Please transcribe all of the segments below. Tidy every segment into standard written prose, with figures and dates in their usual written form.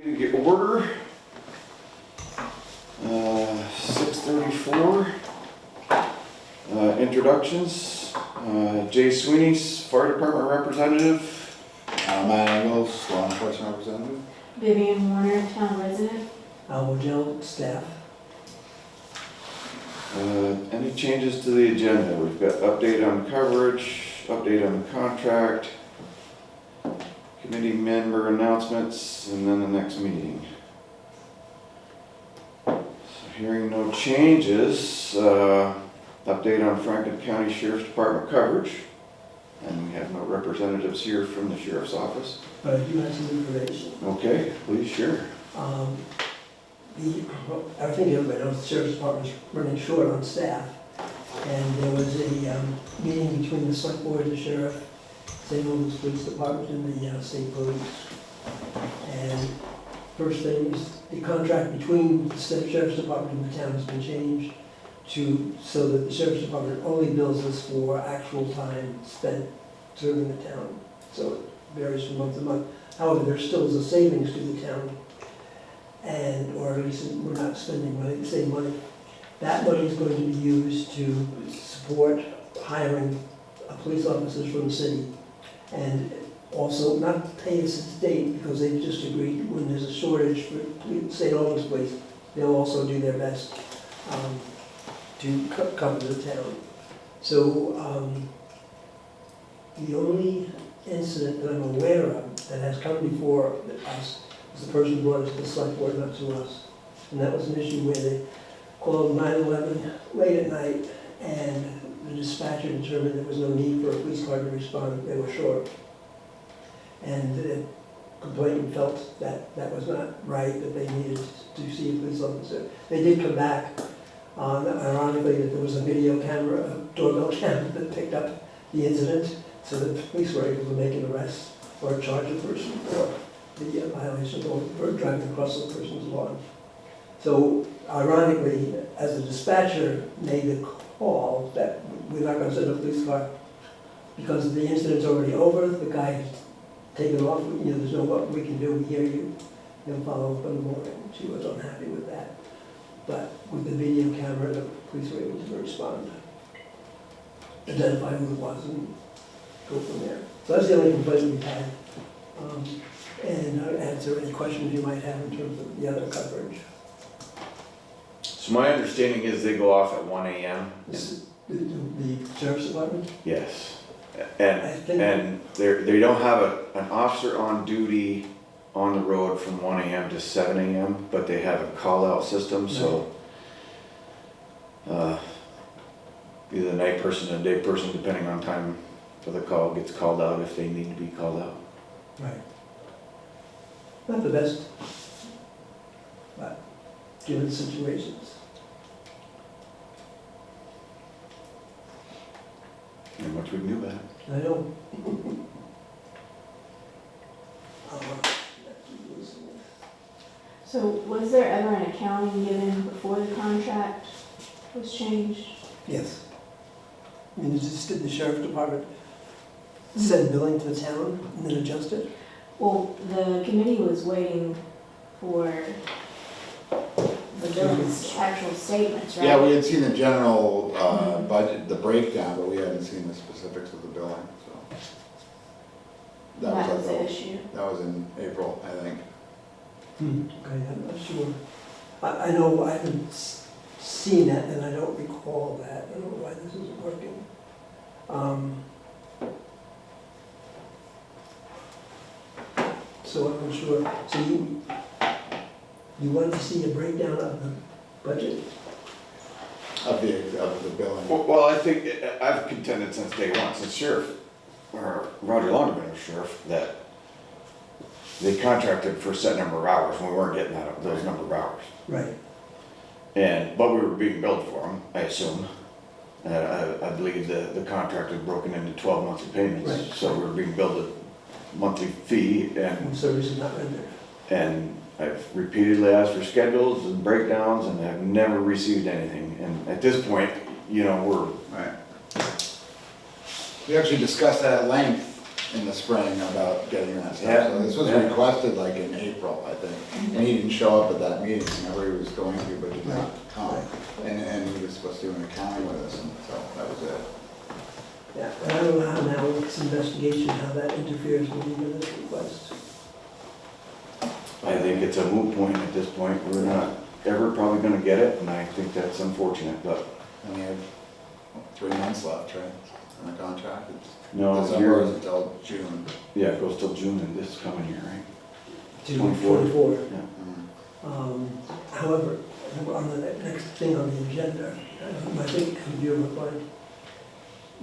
Get order. 6:34. Introductions. Jay Sweeney's Fire Department representative. Matt Engels, law enforcement representative. Vivian Warner, town resident. Albans, staff. Any changes to the agenda? We've got update on coverage, update on the contract, committee member announcements, and then the next meeting. So hearing no changes, update on Franklin County Sheriff's Department coverage. And we have no representatives here from the Sheriff's Office. But I do have some information. Okay, please share. I think everybody knows the Sheriff's Department's running short on staff. And there was a meeting between the select board, the sheriff, St. Louis Police Department, and the state police. And first thing is the contract between the Sheriff's Department and the town has been changed so that the Sheriff's Department only bills us for actual time spent serving the town. So it varies from month to month. However, there still is a savings to the town, or at least we're not spending money, the same money. That money is going to be used to support hiring police officers from the city, and also not pay us a date, because they've just agreed when there's a shortage for St. Albans Police, they'll also do their best to cover the town. So the only incident that I'm aware of that has come before us is the person who brought it to the select board, not to us. And that was an issue where they called 911 late at night, and the dispatcher determined there was no need for a police car to respond, they were short. And the complainant felt that that was not right, that they needed to see a police officer. They did come back. Ironically, that there was a video camera, a doorbell camera that picked up the incident, so that the police were able to make an arrest or charge a person for the violation or driving across the person's lawn. So ironically, as the dispatcher made the call that we're not going to send a police car because the incident's already over, the guy has taken off, there's no what we can do, we hear you, he'll follow up in the morning. She was unhappy with that. But with the video camera, the police were able to respond, identify who it was, and go from there. So that's the only complaint we've had. And answer any questions you might have in terms of the other coverage. So my understanding is they go off at 1 a.m. This is the Sheriff's Department? Yes. I think- And they don't have an officer on duty on the road from 1 a.m. to 7 a.m., but they have a call-out system, so either the night person or day person, depending on time for the call, gets called out if they need to be called out. Right. Not the best, but given situations. Not much we can do about it. I know. So was there ever an accounting given before the contract was changed? Yes. I mean, did the Sheriff's Department send billing to the town and then adjust it? Well, the committee was waiting for the bill's actual statements, right? Yeah, we had seen the general budget, the breakdown, but we hadn't seen the specifics of the billing, so. That was like the issue. That was in April, I think. Okay, I'm not sure. I know I haven't seen that, and I don't recall that. I don't know why this isn't working. So I'm not sure. So you wanted to see a breakdown of the budget? Of the billing. Well, I think, I've contended since day one, since Sheriff, or Roger Londerman was Sheriff, that they contracted for a set number of hours, and we weren't getting those number of hours. Right. But we were being billed for them, I assume. I believe the contract was broken into 12 monthly payments. Right. So we were being billed a monthly fee, And services not rendered. and I've repeatedly asked for schedules and breakdowns, and I've never received anything. And at this point, we're... Right. We actually discussed that at length in the spring about getting that stuff. Yeah. So this was Yeah. requested like in April, I think. And he didn't show up at that meeting, remember he was going to, but did not come. And he was supposed to do an accounting with us, and so that was it. Yeah, and I don't know how now with this investigation, how that interferes with the minutes request. I think it's a moot point at this point. We're not ever probably gonna get it, and I think that's unfortunate, but And we have 3 months left, right, on the contract? It's no, December you're, is until June. yeah, it goes till June in this coming year, right? 24. Yeah. Mm. However, on the next thing on the agenda, I think it could be required.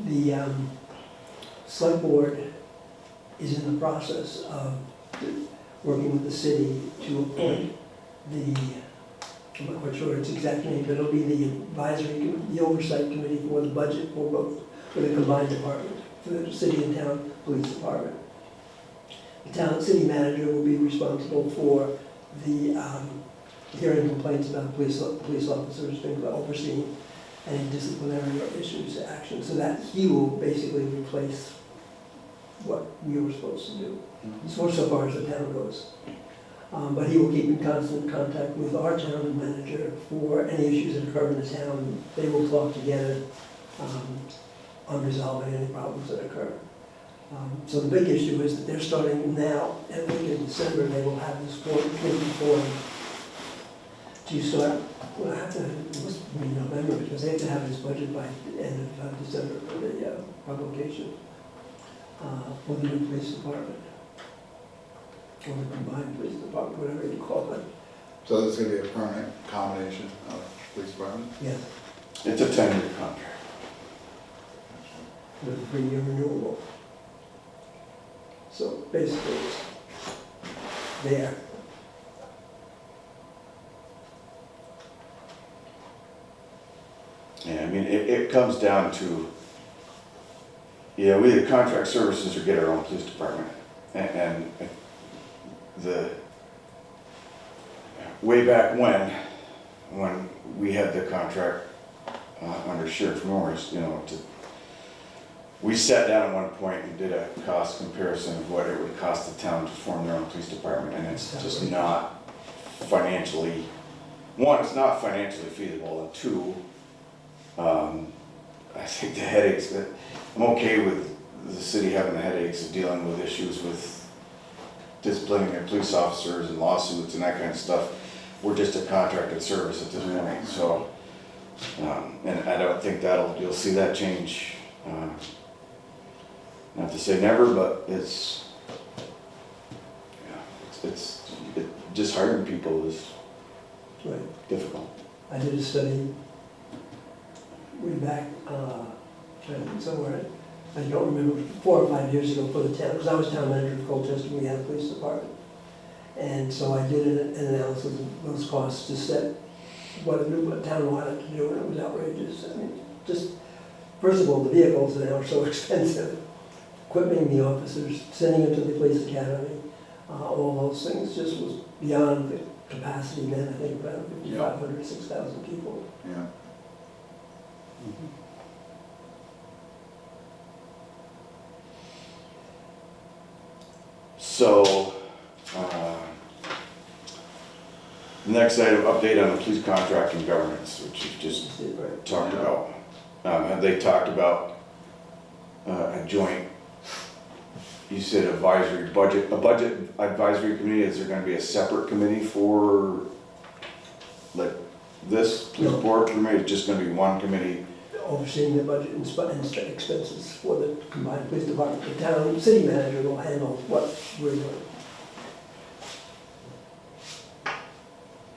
The select board is in the process of working with the city to appoint I'm not quite sure its exact name, but it'll be the advisory, the oversight committee for the budget for both, for the combined department, for the city and town police department. The town city manager will be responsible for the hearing complaints about police officers, things about overseeing any disciplinary issues, actions, so that he will basically replace what we were supposed to do, so far as the town goes. But he will keep in constant contact with our town manager for any issues that occur in the town. They will talk together on resolving any problems that occur. So the big issue is that they're starting now, and I think in December, they will have this committee formed to start, well, it must be November, because they have to have this budget by the end of December for the publication for the new police department. Or the combined police department, whatever you call it. So this is gonna be a permanent combination of police department? Yes, It's a 10-year contract. with a 3-year renewable. So basically, it's there. Yeah, I mean, it comes down to, yeah, we either contract services or get our own police department. And the, way back when we had the contract under Sheriff Norris, you know, we sat down at one point and did a cost comparison of what it would cost the town to form their own police department, and it's just not financially, one, it's not financially feasible, and two, I think the headaches that, I'm okay with the city having the headaches of dealing with issues with disciplining their police officers and lawsuits and that kind of stuff. We're just a contracted service at this point, so, and I don't think you'll see that change. Not to say never, but it's just hiring people is Right. difficult. I did a study way back, somewhere, I don't remember, 4 or 5 years ago for the town, because I was town manager of Colchester, we had a police department. And so I did an analysis of those costs to set what a town wanted to do, and it was outrageous. I mean, just, first of all, the vehicles now are so expensive. Equipping the officers, sending them to the police academy, all those things just was beyond the capacity then, I think about 5,500, 6,000 people. Yeah. So, next item, update on the police contract and governance, which you've just That's it, right? talked about. Have they talked about a joint, you said advisory budget, a budget advisory committee? Is there gonna be a separate committee for, like, this police No. board committee? It's just gonna be one committee? Overseeing the budget and expenses for the combined police department. The town city manager will handle what we're doing.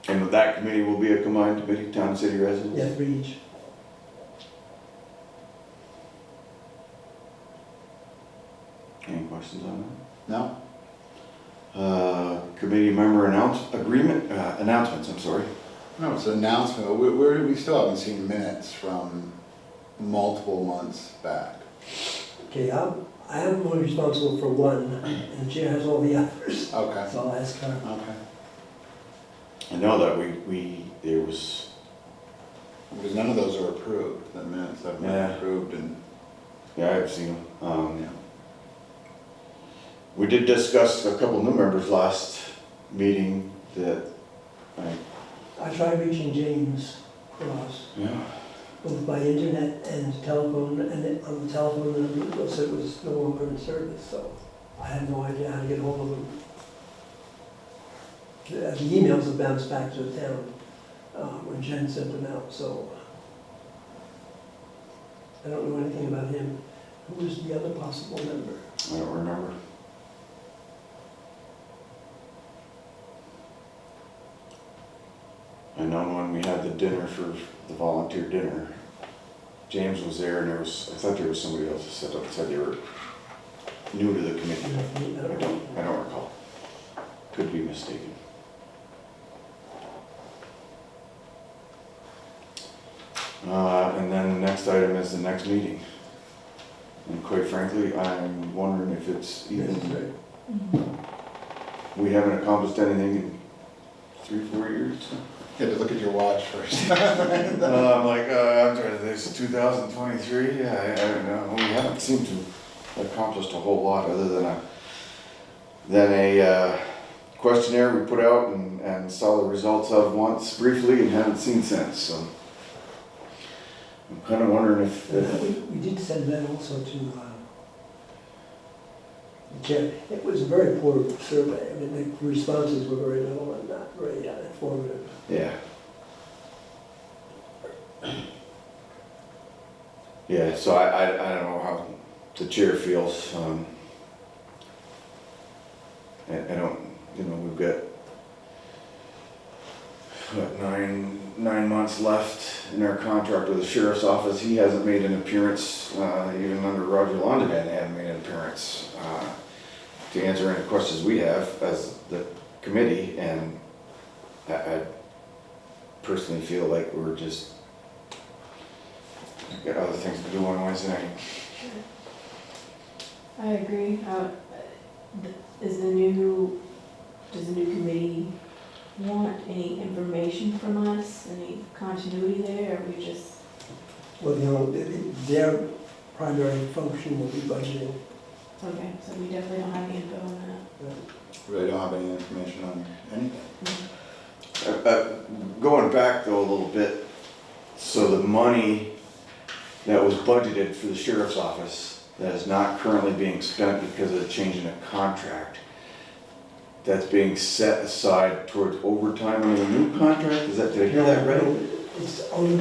And that committee will be a combined committee, town and city residents? Yeah, for each. Any questions on No? that? Committee member announcements, I'm sorry. No, it's an announcement. We still haven't seen minutes from multiple months back. Okay, I am only responsible for one, and the chair has all the others, Okay. so I'll ask her. Okay. I know that there was, Because none of those are approved, the minutes have been Yeah. approved and, yeah, I've seen them. yeah. We did discuss a couple new members last meeting, that, I tried reaching James Ross, yeah, both by internet and telephone, and on the telephone, the number said it was no longer in service, so I have no idea how to get hold of him. The emails have bounced back to the town when Jen sent them out, so I don't know anything about him. Who was the other possible member? I don't remember. I know when we had the dinner for the volunteer dinner, James was there and I thought there was somebody else that said they were new to the committee. I don't recall. Could be mistaken. And then the next item is the next meeting. And quite frankly, I'm wondering if it's even, we haven't accomplished anything in 3-4 years. You had to look at your watch first. I'm like, I'm trying to think, it's 2023, yeah, I don't know, we haven't seemed to have accomplished a whole lot other than a questionnaire we put out and saw the results of once briefly and haven't seen since, so. I'm kind of wondering if, We did send that also to the chair. It was a very poor survey. I mean, the responses were very little and not very informative. yeah. Yeah, so I don't know how the chair feels, I don't, we've got, what, nine months left in our contract with the sheriff's office. He hasn't made an appearance, even under Roger Londovan, they haven't made an appearance, to answer any questions we have as the committee, and I personally feel like we're just, got other things to do on Wednesday night. I agree. Does the new committee want any information from us, any continuity there, or we just? Well, their primary function will be budgeting. Okay, so we definitely don't have any info on that. Really don't have any information on anything. Going back though a little bit, so the money that was budgeted for the sheriff's office that is not currently being spent because of the change in the contract, that's being set aside towards overtime under the new contract? Did I hear that right? It's only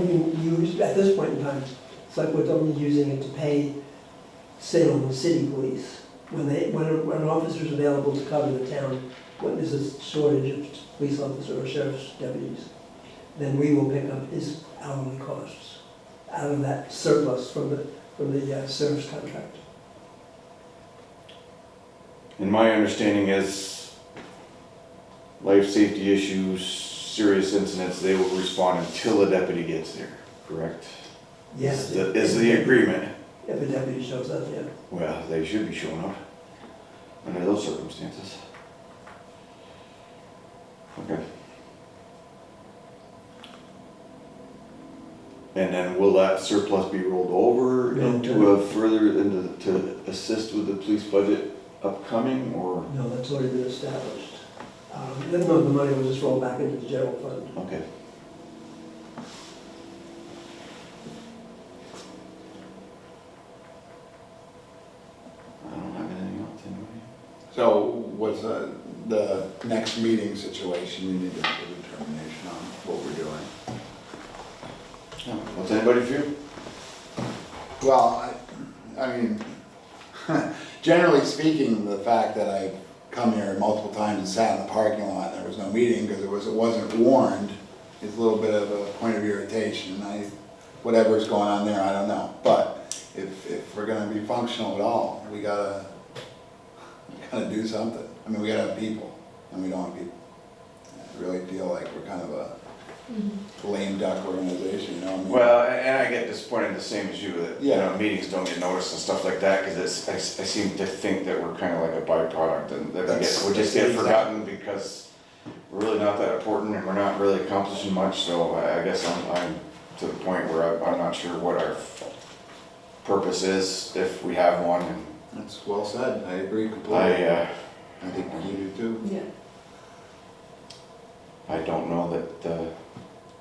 being used, at this point in time, it's like we're only using it to pay Salem City Police. When an officer is available to cover the town, when there's a shortage of police officers or sheriff's deputies, then we will pick up his hourly costs out of that surplus from the service contract. And my understanding is life safety issues, serious incidents, they will respond until the deputy gets there, correct? Yes. Is the agreement. If a deputy shows up, yeah. Well, they should be showing up under those circumstances. Okay. And then will that surplus be rolled over to assist with the police budget upcoming, or? No, that's already been established. No, the money was just rolled back into the general fund. Okay. I don't have anything else, anybody? So what's the next meeting situation? You need to make a determination on what we're doing. What's anybody feel? Well, I mean, generally speaking, the fact that I've come here multiple times and sat in the parking lot and there was no meeting because it wasn't warned is a little bit of a point of irritation. Whatever's going on there, I don't know. But if we're gonna be functional at all, we gotta do something. I mean, we gotta have people, and we don't have people. I really feel like we're kind of a lame duck organization, you know what I mean? Well, and I get disappointed the same as you, that, meetings don't get noticed and stuff like that, because I seem to think that we're kind of like a byproduct, and that we just get forgotten because we're really not that important, and we're not really accomplishing much, so I guess I'm to the point where I'm not sure what our purpose is, if we have one, and That's well said, I agree completely. I think you do too. Yeah. I don't know that,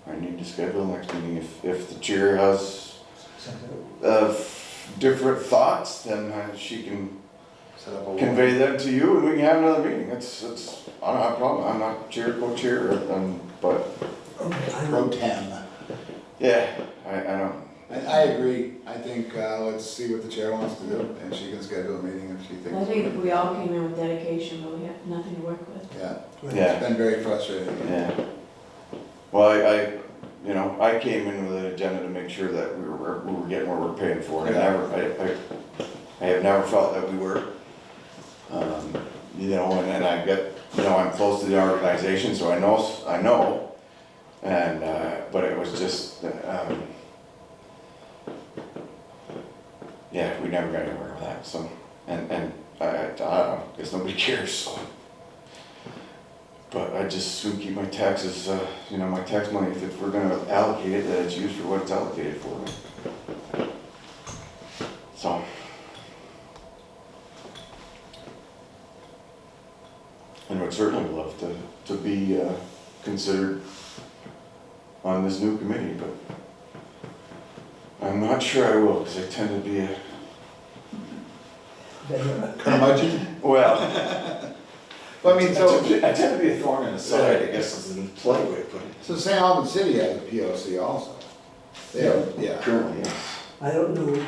I need to schedule the next meeting. If the chair has, different thoughts, then she can Set up a. convey them to you and we can have another meeting. It's, I don't have a problem. I'm not chair, co-chair, but, Okay, I Pro don't, tem. yeah, I don't, I agree. I think, let's see what the chair wants to do, and she can schedule a meeting if she thinks. I think we all came in with dedication, but we have nothing to work with. Yeah, yeah. it's been very frustrating. Yeah. Well, I came in with an agenda to make sure that we were getting what we're paying for. And I have never felt that we were. And I get, I'm close to the organization, so I know. And, but it was just, yeah, we never got anywhere with that, so, and I don't know, guess nobody cares, so. But I just soon keep my taxes, my tax money, if we're gonna allocate it, that it's used for what it's allocated for. So. And would certainly love to be considered on this new committee, but I'm not sure I will, because I tend to be Curmudgeon? well, Well, I mean, so, I tend to be a thorn in the side, I guess is the polite way to put it. so St. Albans City has a POC also. They have, yeah. Currently, yes. I don't know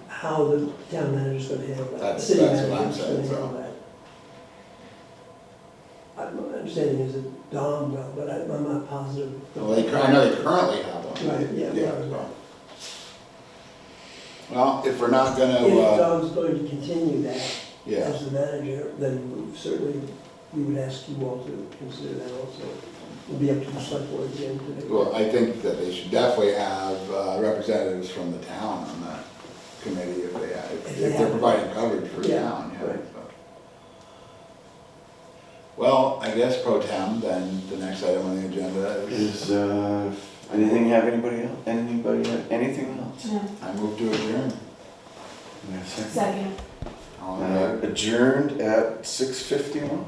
how the town manager's gonna handle that. The That's- city that's what I'm manager's gonna saying, so. handle that. My understanding is that Dom will, but I'm not positive. Well, I know they currently have one. Right, yeah. so. Well, if we're not If gonna, Dom's going to continue that yeah, as the manager, then certainly we would ask you all to consider that also. It'll be up to the select board again to. well, I think that they should definitely have representatives from the town on that committee if they have, if they're providing coverage for Yeah, town, yeah. right. so. Well, I guess pro tem, then the next item on the agenda is, Is, anything anything else? No, I move to adjourn. We have a second? second. All in favor? Adjourned at 6:51.